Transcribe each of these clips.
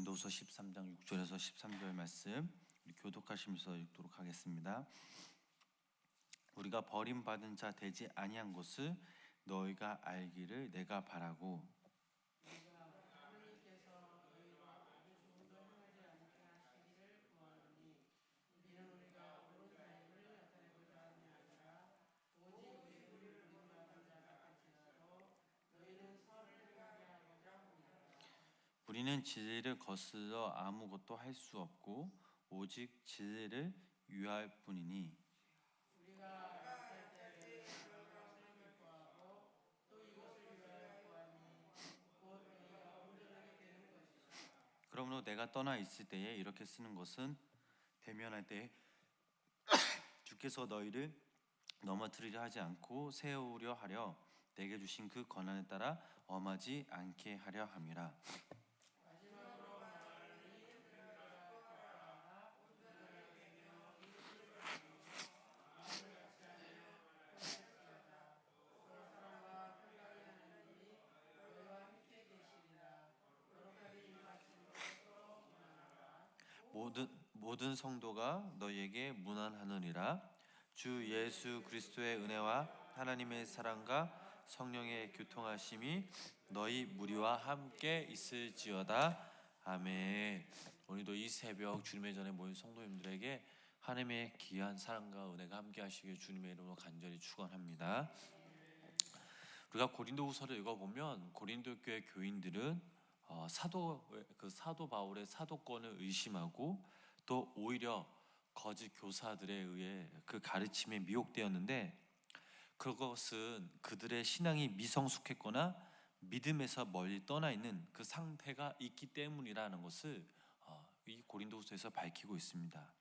고린도후서 13장 6절에서 13절 말씀 우리 교독하시면서 읽도록 하겠습니다. 우리가 버림받은 자 되지 아니한 것을 너희가 알기를 내가 바라고 우리는 진리를 거스러 아무것도 할 수 없고 오직 진리를 위할 뿐이니 그러므로 내가 떠나 있을 때에 이렇게 쓰는 것은 대면할 때에 주께서 너희를 넘어뜨리려 하지 않고 세우려 하려 내게 주신 그 권한에 따라 엄하지 않게 하려 함이라. 모든 성도가 너희에게 문안하느니라. 주 예수 그리스도의 은혜와 하나님의 사랑과 성령의 교통하심이 너희 무리와 함께 있을지어다. 아멘. 오늘도 이 새벽 주님의 전에 모인 성도님들에게 하나님의 귀한 사랑과 은혜가 함께 하시길 주님의 이름으로 간절히 축원합니다. 우리가 고린도후서를 읽어보면 고린도 교회 교인들은 사도 바울의 사도권을 의심하고 또 오히려 거짓 교사들에 의해 그 가르침에 미혹되었는데, 그것은 그들의 신앙이 미성숙했거나 믿음에서 멀리 떠나 있는 그 상태가 있기 때문이라는 것을 이 고린도후서에서 밝히고 있습니다.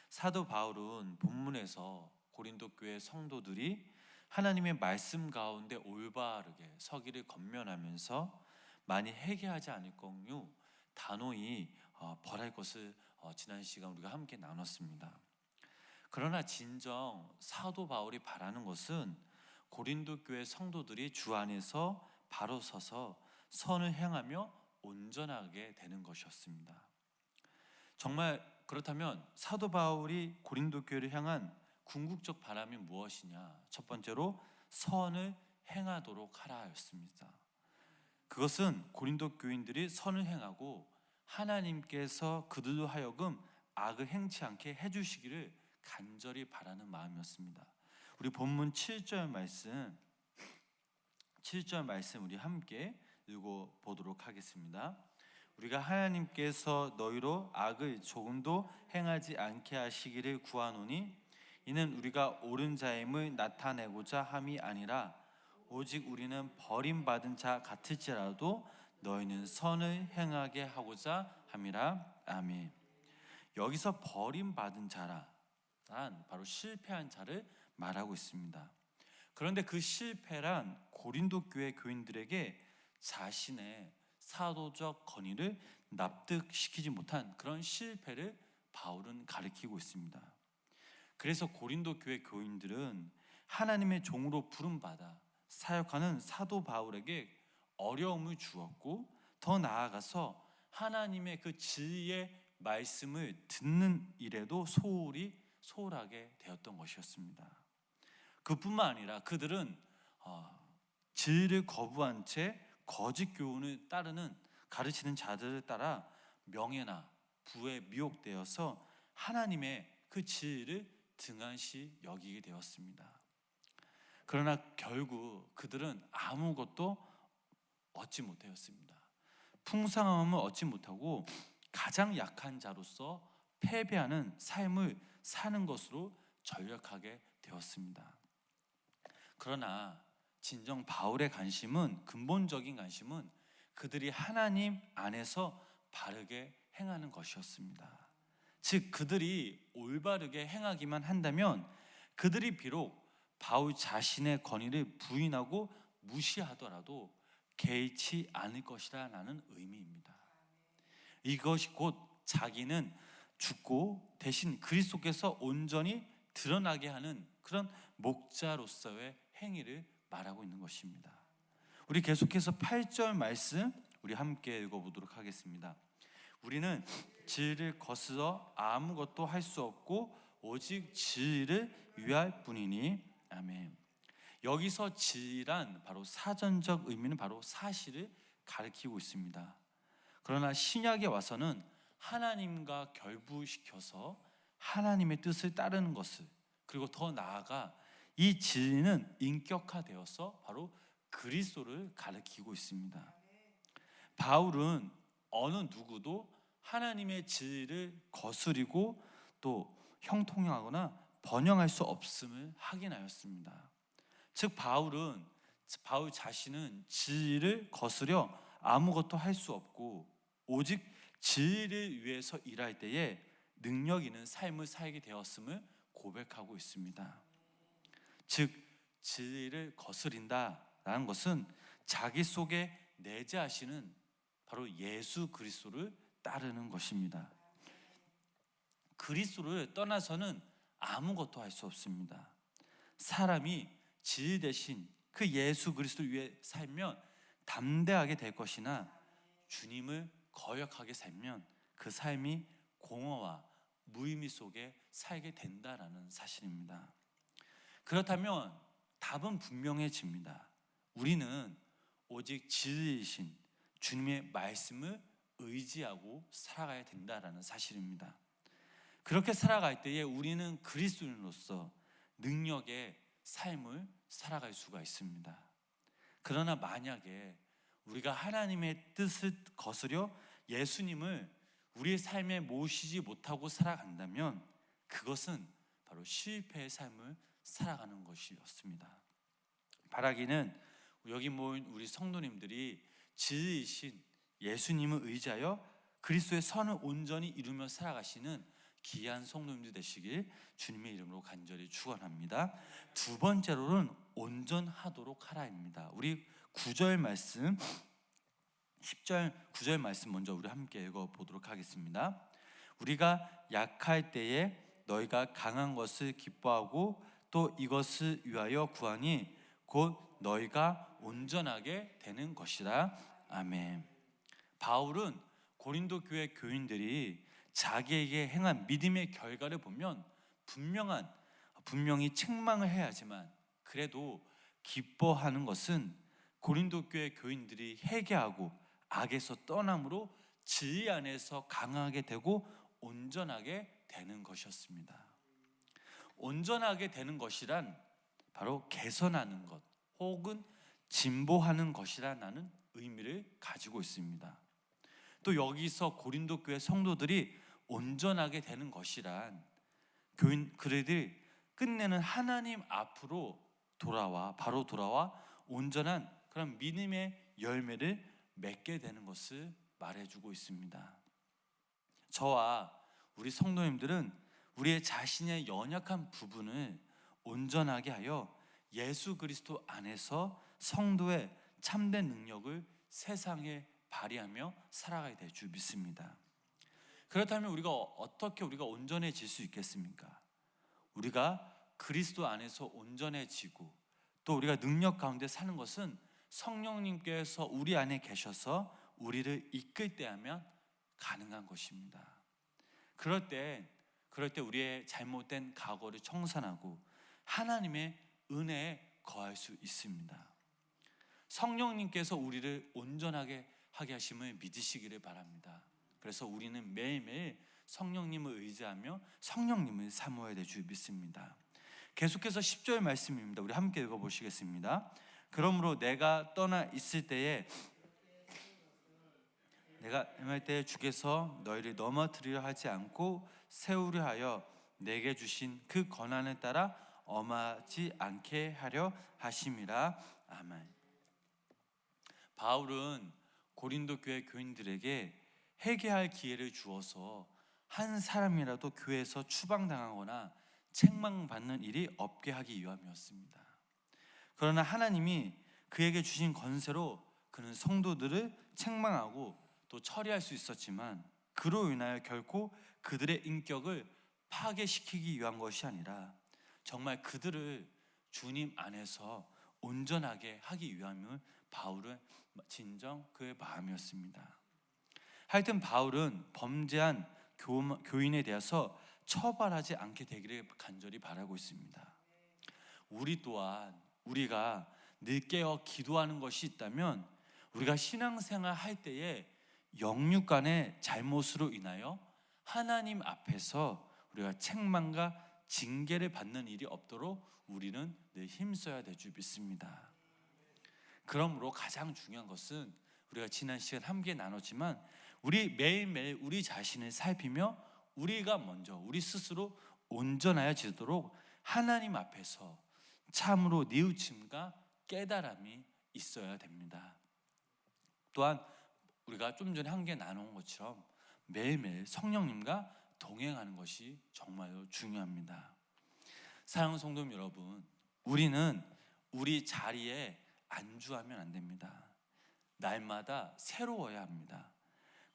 사도 바울은 본문에서 고린도 교회 성도들이 하나님의 말씀 가운데 올바르게 서기를 권면하면서 많이 회개하지 않을경우 단호히 벌할 것을 지난 시간 우리가 함께 나눴습니다. 그러나 진정 사도 바울이 바라는 것은 고린도 교회 성도들이 주 안에서 바로 서서 선을 행하며 온전하게 되는 것이었습니다. 정말 그렇다면 사도 바울이 고린도 교회를 향한 궁극적 바람이 무엇이냐? 첫 번째로 선을 행하도록 하라 였습니다. 그것은 고린도 교인들이 선을 행하고 하나님께서 그들로 하여금 악을 행치 않게 해주시기를 간절히 바라는 마음이었습니다. 우리 본문 7절 말씀 우리 함께 읽어보도록 하겠습니다. 우리가 하나님께서 너희로 악을 조금도 행하지 않게 하시기를 구하노니 이는 우리가 옳은 자임을 나타내고자 함이 아니라 오직 우리는 버림받은 자 같을지라도 너희는 선을 행하게 하고자 함이라. 아멘. 여기서 버림받은 자란 바로 실패한 자를 말하고 있습니다. 그런데 그 실패란 고린도 교회 교인들에게 자신의 사도적 권위를 납득시키지 못한 그런 실패를 바울은 가리키고 있습니다. 그래서 고린도 교회 교인들은 하나님의 종으로 부름받아 사역하는 사도 바울에게 어려움을 주었고, 더 나아가서 하나님의 그 진리의 말씀을 듣는 일에도 소홀하게 되었던 것이었습니다. 그뿐만 아니라 그들은 진리를 거부한 채 거짓 교훈을 따르는 가르치는 자들을 따라 명예나 부에 미혹되어서 하나님의 그 진리를 등한시 여기게 되었습니다. 그러나 결국 그들은 아무것도 얻지 못하였습니다. 풍성함을 얻지 못하고 가장 약한 자로서 패배하는 삶을 사는 것으로 전락하게 되었습니다. 그러나 진정 바울의 근본적인 관심은 그들이 하나님 안에서 바르게 행하는 것이었습니다. 즉 그들이 올바르게 행하기만 한다면 그들이 비록 바울 자신의 권위를 부인하고 무시하더라도 개의치 않을 것이라는 의미입니다. 이것이 곧 자기는 죽고 대신 그리스도께서 온전히 드러나게 하는 그런 목자로서의 행위를 말하고 있는 것입니다. 우리 계속해서 8절 말씀 우리 함께 읽어보도록 하겠습니다. 우리는 진리를 거스러 아무것도 할 수 없고 오직 진리를 위할 뿐이니. 아멘. 여기서 진리란 바로 사전적 의미는 바로 사실을 가리키고 있습니다. 그러나 신약에 와서는 하나님과 결부시켜서 하나님의 뜻을 따르는 것을, 그리고 더 나아가 이 진리는 인격화되어서 바로 그리스도를 가리키고 있습니다. 바울은 어느 누구도 하나님의 진리를 거스리고 또 형통하거나 번영할 수 없음을 확인하였습니다. 즉 바울 자신은 진리를 거스려 아무것도 할 수 없고 오직 진리를 위해서 일할 때에 능력 있는 삶을 살게 되었음을 고백하고 있습니다. 즉 진리를 거스린다라는 것은 자기 속에 내재하시는 바로 예수 그리스도를 따르는 것입니다. 그리스도를 떠나서는 아무것도 할 수 없습니다. 사람이 진리 대신 그 예수 그리스도를 위해 살면 담대하게 될 것이나 주님을 거역하게 살면 그 삶이 공허와 무의미 속에 살게 된다라는 사실입니다. 그렇다면 답은 분명해집니다. 우리는 오직 진리이신 주님의 말씀을 의지하고 살아가야 된다라는 사실입니다. 그렇게 살아갈 때에 우리는 그리스도인으로서 능력의 삶을 살아갈 수가 있습니다. 그러나 만약에 우리가 하나님의 뜻을 거스려 예수님을 우리의 삶에 모시지 못하고 살아간다면 그것은 바로 실패의 삶을 살아가는 것이었습니다. 바라기는 여기 모인 우리 성도님들이 진리이신 예수님을 의지하여 그리스도의 선을 온전히 이루며 살아가시는 귀한 성도님들 되시길 주님의 이름으로 간절히 축원합니다. 두 번째로는 온전하도록 하라입니다. 우리 9절 말씀, 10절, 9절 말씀 먼저 우리 함께 읽어보도록 하겠습니다. 우리가 약할 때에 너희가 강한 것을 기뻐하고 또 이것을 위하여 구하니 곧 너희가 온전하게 되는 것이라. 아멘. 바울은 고린도 교회 교인들이 자기에게 행한 믿음의 결과를 보면 분명히 책망을 해야 하지만 그래도 기뻐하는 것은 고린도 교회 교인들이 회개하고 악에서 떠남으로 진리 안에서 강하게 되고 온전하게 되는 것이었습니다. 온전하게 되는 것이란 바로 개선하는 것 혹은 진보하는 것이라는 의미를 가지고 있습니다. 또 여기서 고린도 교회 성도들이 온전하게 되는 것이란 그들이 끝내는 하나님 앞으로 돌아와 온전한 그런 믿음의 열매를 맺게 되는 것을 말해주고 있습니다. 저와 우리 성도님들은 우리의 자신의 연약한 부분을 온전하게 하여 예수 그리스도 안에서 성도의 참된 능력을 세상에 발휘하며 살아가야 될 줄 믿습니다. 그렇다면 어떻게 우리가 온전해질 수 있겠습니까? 우리가 그리스도 안에서 온전해지고 또 우리가 능력 가운데 사는 것은 성령님께서 우리 안에 계셔서 우리를 이끌 때 하면 가능한 것입니다. 그럴 때 우리의 잘못된 과거를 청산하고 하나님의 은혜에 거할 수 있습니다. 성령님께서 우리를 온전하게 하게 하심을 믿으시기를 바랍니다. 그래서 우리는 매일매일 성령님을 의지하며 성령님을 사모해야 될 줄 믿습니다. 계속해서 10절 말씀입니다. 우리 함께 읽어보시겠습니다. 그러므로 내가 떠나 있을 때에 내가 행할 때에 주께서 너희를 넘어뜨리려 하지 않고 세우려 하여 내게 주신 그 권한을 따라 엄하지 않게 하려 하심이라. 아멘. 바울은 고린도 교회 교인들에게 회개할 기회를 주어서 한 사람이라도 교회에서 추방당하거나 책망받는 일이 없게 하기 위함이었습니다. 그러나 하나님이 그에게 주신 권세로 그는 성도들을 책망하고 또 처리할 수 있었지만 그로 인하여 결코 그들의 인격을 파괴시키기 위한 것이 아니라 정말 그들을 주님 안에서 온전하게 하기 위함을 바울은 진정 그의 마음이었습니다. 하여튼 바울은 범죄한 교인에 대해서 처벌하지 않게 되기를 간절히 바라고 있습니다. 우리 또한 우리가 늘 깨어 기도하는 것이 있다면 우리가 신앙생활 할 때에 영육 간의 잘못으로 인하여 하나님 앞에서 우리가 책망과 징계를 받는 일이 없도록 우리는 늘 힘써야 될 줄 믿습니다. 그러므로 가장 중요한 것은 우리가 지난 시간 함께 나눴지만 우리 매일매일 우리 자신을 살피며 우리가 먼저 우리 스스로 온전하여지도록 하나님 앞에서 참으로 뉘우침과 깨달음이 있어야 됩니다. 또한 우리가 좀 전에 함께 나눈 것처럼 매일매일 성령님과 동행하는 것이 정말로 중요합니다. 사랑하는 성도 여러분, 우리는 우리 자리에 안주하면 안 됩니다. 날마다 새로워야 합니다.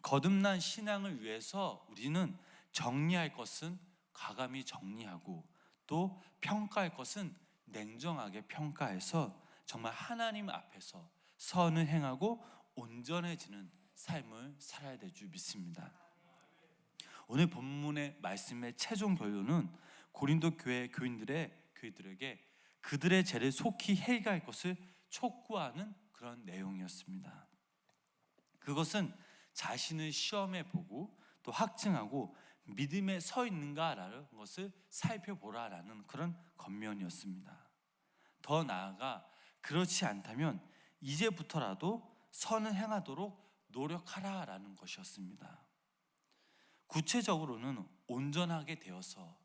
거듭난 신앙을 위해서 우리는 정리할 것은 과감히 정리하고 또 평가할 것은 냉정하게 평가해서 정말 하나님 앞에서 선을 행하고 온전해지는 삶을 살아야 될 줄 믿습니다. 오늘 본문의 말씀의 최종 결론은 고린도 교회 교인들에게 그들의 죄를 속히 해결할 것을 촉구하는 그런 내용이었습니다. 그것은 자신을 시험해 보고 또 확증하고 믿음에 서 있는가라는 것을 살펴보라라는 그런 권면이었습니다. 더 나아가 그렇지 않다면 이제부터라도 선을 행하도록 노력하라라는 것이었습니다. 구체적으로는 온전하게 되어서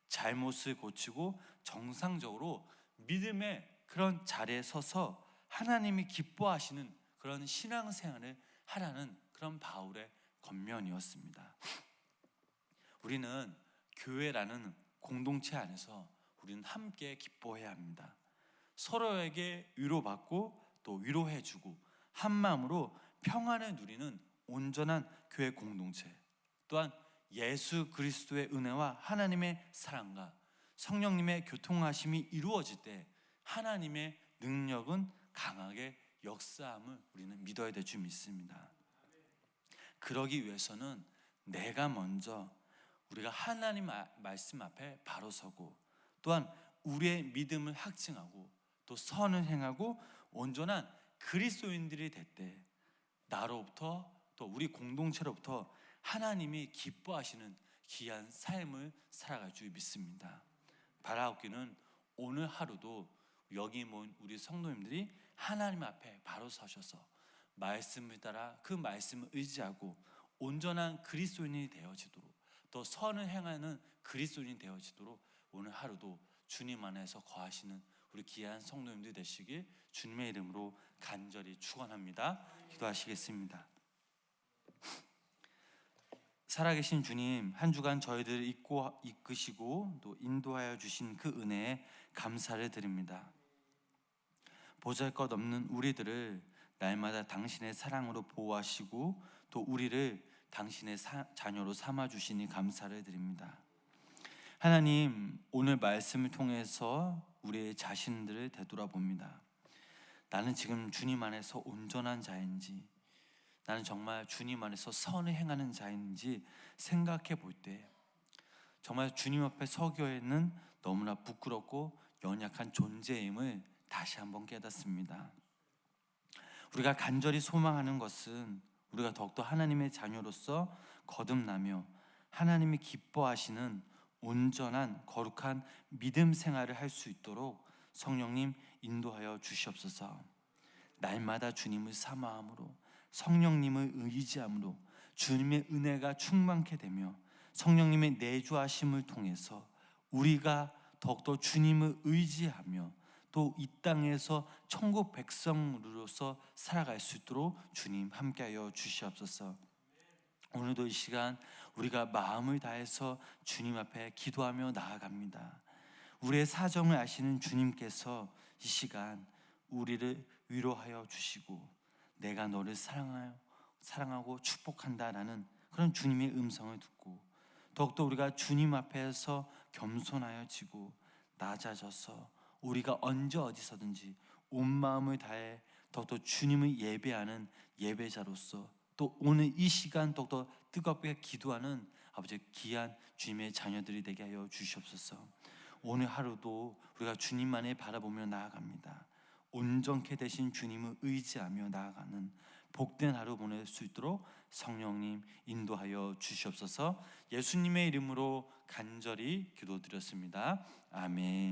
잘못을 고치고 정상적으로 믿음의 그런 자리에 서서 하나님이 기뻐하시는 그런 신앙생활을 하라는 그런 바울의 권면이었습니다. 우리는 교회라는 공동체 안에서 우리는 함께 기뻐해야 합니다. 서로에게 위로받고 또 위로해주고 한 마음으로 평안을 누리는 온전한 교회 공동체, 또한 예수 그리스도의 은혜와 하나님의 사랑과 성령님의 교통하심이 이루어질 때 하나님의 능력은 강하게 역사함을 우리는 믿어야 될 줄 믿습니다. 그러기 위해서는 내가 먼저 우리가 하나님 말씀 앞에 바로 서고 또한 우리의 믿음을 확증하고 또 선을 행하고 온전한 그리스도인들이 될 때 나로부터 또 우리 공동체로부터 하나님이 기뻐하시는 귀한 삶을 살아갈 줄 믿습니다. 바라옵기는 오늘 하루도 여기 모인 우리 성도님들이 하나님 앞에 바로 서셔서 말씀을 따라 그 말씀을 의지하고 온전한 그리스도인이 되어지도록 또 선을 행하는 그리스도인이 되어지도록 오늘 하루도 주님 안에서 거하시는 우리 귀한 성도님들 되시길 주님의 이름으로 간절히 축원합니다. 기도하시겠습니다. 살아계신 주님, 한 주간 저희들을 이끄시고 또 인도하여 주신 그 은혜에 감사를 드립니다. 보잘것없는 우리들을 날마다 당신의 사랑으로 보호하시고 또 우리를 당신의 자녀로 삼아주시니 감사를 드립니다. 하나님, 오늘 말씀을 통해서 우리의 자신들을 되돌아봅니다. 나는 지금 주님 안에서 온전한 자인지, 나는 정말 주님 안에서 선을 행하는 자인지 생각해 볼 때 정말 주님 앞에 서기에는 너무나 부끄럽고 연약한 존재임을 다시 한번 깨닫습니다. 우리가 간절히 소망하는 것은 우리가 더욱더 하나님의 자녀로서 거듭나며 하나님이 기뻐하시는 온전한 거룩한 믿음 생활을 할 수 있도록 성령님 인도하여 주시옵소서. 날마다 주님을 사모함으로 성령님을 의지함으로 주님의 은혜가 충만케 되며 성령님의 내주하심을 통해서 우리가 더욱더 주님을 의지하며 또 이 땅에서 천국 백성으로서 살아갈 수 있도록 주님 함께하여 주시옵소서. 오늘도 이 시간 우리가 마음을 다해서 주님 앞에 기도하며 나아갑니다. 우리의 사정을 아시는 주님께서 이 시간 우리를 위로하여 주시고 내가 너를 사랑하고 축복한다라는 그런 주님의 음성을 듣고 더욱더 우리가 주님 앞에서 겸손하여지고 낮아져서 우리가 언제 어디서든지 온 마음을 다해 더욱더 주님을 예배하는 예배자로서 또 오늘 이 시간 더욱더 뜨겁게 기도하는 아버지 귀한 주님의 자녀들이 되게 하여 주시옵소서. 오늘 하루도 우리가 주님만을 바라보며 나아갑니다. 온전케 되신 주님을 의지하며 나아가는 복된 하루 보낼 수 있도록 성령님 인도하여 주시옵소서. 예수님의 이름으로 간절히 기도드렸습니다. 아멘.